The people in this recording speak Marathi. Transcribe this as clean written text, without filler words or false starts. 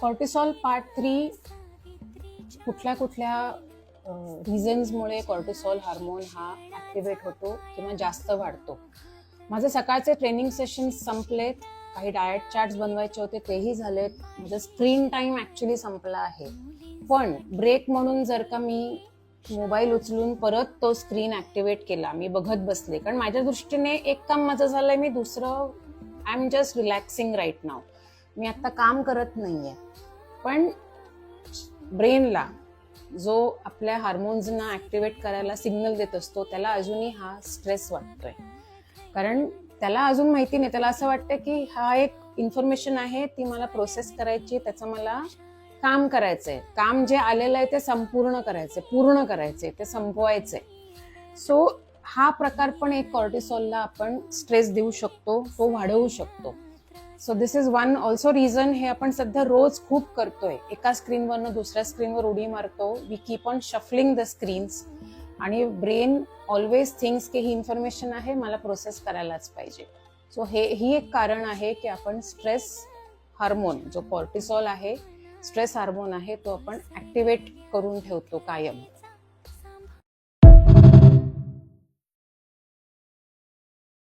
कॉर्टिसॉल पार्ट 3 कुठल्या कुठल्या रिझन्समुळे कॉर्टिसॉल हार्मोन हा ऍक्टिव्हेट होतो किंवा जास्त वाढतो. माझे सकाळचे ट्रेनिंग सेशन्स संपलेत, काही डाएट चार्ट्स बनवायचे होते तेही झालेत, माझा स्क्रीन टाइम ऍक्च्युली संपला आहे. पण ब्रेक म्हणून जर का मी मोबाईल उचलून परत तो स्क्रीन ऍक्टिव्हेट केला, मी बघत बसले, कारण माझ्या दृष्टीने एक काम माझं झालंय, मी दुसरं I am just relaxing right now, मी आता काम करत नाहीये. पण ब्रेनला जो आपल्या हार्मोन्सना ऍक्टिव्हेट करायला सिग्नल देत असतो त्याला अजूनही हा स्ट्रेस वाटतोय, कारण त्याला अजून माहिती नाही. त्याला असं वाटतं की हा एक इन्फॉर्मेशन आहे, ती मला प्रोसेस करायची, त्याचं मला काम करायचंय, काम जे आलेलं आहे ते संपूर्ण करायचंय, पूर्ण करायचंय, ते संपवायचंय. सो हा प्रकार पण एक कॉर्टिसॉलला आपण स्ट्रेस देऊ शकतो, तो वाढवू शकतो. So this is one also reason. हे आपण सध्या रोज खूप करतोय, एका स्क्रीनवरनं दुसऱ्या स्क्रीनवर उडी मारतो, we keep on shuffling the screens, आणि ब्रेन ऑलवेज थिंक्स की ही इन्फॉर्मेशन आहे, मला प्रोसेस करायलाच पाहिजे. सो ही एक कारण आहे की आपण स्ट्रेस हार्मोन जो कॉर्टिसॉल आहे, स्ट्रेस हार्मोन आहे, तो आपण ऍक्टिव्हेट करून ठेवतो कायम.